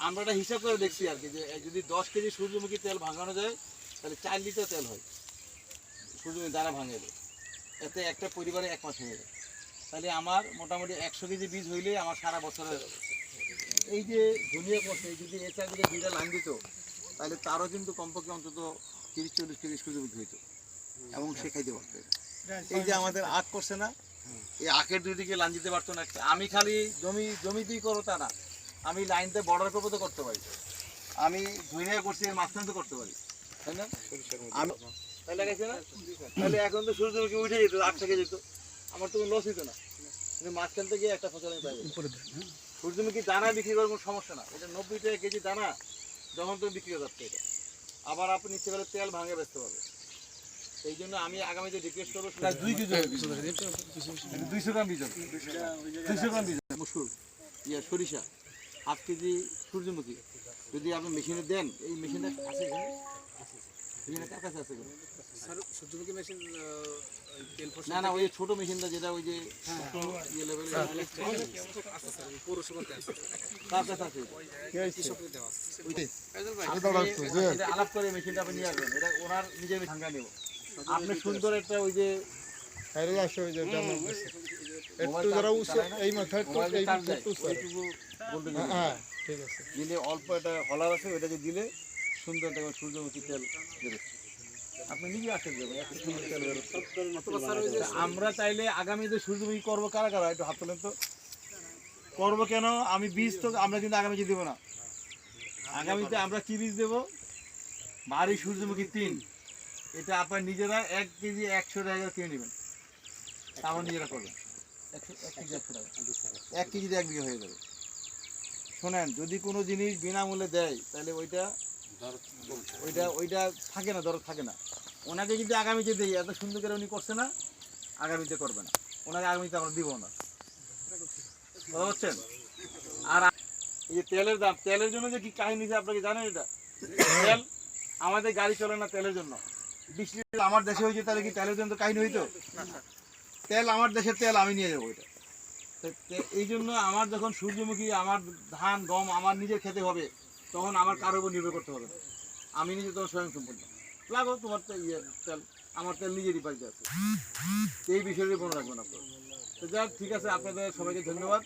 আমরা একটা হিসাব করে দেখছি আর কি, যে যদি 10 কেজি সূর্যমুখী তেল ভাঙানো যায় তাহলে 4 লিটার তেল হয় সূর্যমুখী দানা ভাঙাইলে। এতে একটা পরিবারে 1 মাস হয়ে যায়। তাহলে আমার মোটামুটি 100 কেজি বীজ হইলে আমার সারা বছরের এই যে ধনিয়া করছে, যদি এ চারদিকে 2টা লাইন দিত তাহলে তারও কিন্তু কমপক্ষে অন্তত 30-40 কেজি সূর্যমুখী হইতো এবং সে খাইতে পারতো। এই যে আমাদের আখ করছে না, এই আখের 2 দিকে লাইন দিতে পারতো না। আমি খালি জমিতেই করো তা না, আমি লাইনতে বর্ডার করবো তো করতে পারি, আমি ধনিয়া করছি এর মাঝখানে তো করতে পারি, তাই না? আমি তাই লাগাইছে না, তাহলে এখন তো সূর্যমুখী উঠে যেত, আখ থেকে যেত, আমার তো লস হইতো না। কিন্তু মাঝখান থেকে একটা ফসল আমি পাই। সূর্যমুখী দানা বিক্রি করার কোনো সমস্যা না, এটা 90 টাকা কেজি দানা যখন তো বিক্রি হয়ে যাচ্ছে এটা। আবার আপনি ইচ্ছে করে তেল ভাঙে বেচতে পারবেন। সেই জন্য আমি আগামীতে রিকোয়েস্ট করবো 2 কেজি 200 গ্রাম বীজ, 200 গ্রাম বীজ মসুর সরিষা, 8 কেজি সূর্যমুখী যদি আপনি মেশিনে দেন, এই মেশিনটা আছে এখানে কার কাছে আছে? সূর্যমুখী মেশিন না না, ওই ছোট মেশিনটা যেটা ওই যে ইয়ে লেভেলে পৌরসভাতে আছে, কার কাছে আছে? আলাপ করে মেশিনটা আপনি নিয়ে আসবেন, এটা ওনার নিজের ভাঙ্গা নেব। আপনি সুন্দর একটা ওই যে দিলে অল্প একটা হলার আছে, ওইটা যে দিলে সুন্দর দেখবেন সূর্যমুখী তেল বেরোচ্ছে। আপনি নিজে আসতে দেবেন, তেল বেরোচ্ছে। আমরা চাইলে আগামীতে সূর্যমুখী করবো কারা কারা একটু হাত তোলেন তো। করবো কেন? আমি বীজ তো আমরা কিন্তু আগামীতে দেবো না। আগামীতে আমরা কি বীজ দেবো? বাড়ি সূর্যমুখী 3, এটা আপনার নিজেরা 1 কেজি 100 টাকা কিনে নেবেন, তারপর নিজেরা করবেন। 1 কেজি 100 টাকা, 1 কেজিতে 1 বিঘা হয়ে যাবে। শোনেন, যদি কোনো জিনিস বিনামূল্যে দেয় তাহলে ওইটা থাকে না, দরদ থাকে না। ওনাকে যদি আগামীতে দেই, এত সুন্দর করে উনি করছে না, আগামীতে করবে না, ওনাকে আগামীতে আমরা দিব না। বুঝতে পারছেন? আর এই যে তেলের দাম, তেলের জন্য যে কি কাহিনী আপনাকে জানেন? এটা তেল আমাদের গাড়ি চলে না তেলের জন্য। বৃষ্টি আমার দেশে হয়েছে, তাহলে কি তেলের জন্য কাহিনী হইতো? তেল আমার দেশের তেল, আমি নিয়ে যাবো এটা। এই জন্য আমার যখন সূর্যমুখী, আমার ধান গম আমার নিজের খেতে হবে, তখন আমার কারোর উপর নির্ভর করতে হবে না। আমি নিজে তখন স্বয়ংসম্পূর্ণ। লাগো তোমার তেল, আমার তেল নিজেরই বাড়িতে আছে, এই বিষয়টি মনে রাখবেন আপনার। তো যাক, ঠিক আছে, আপনাদের সবাইকে ধন্যবাদ।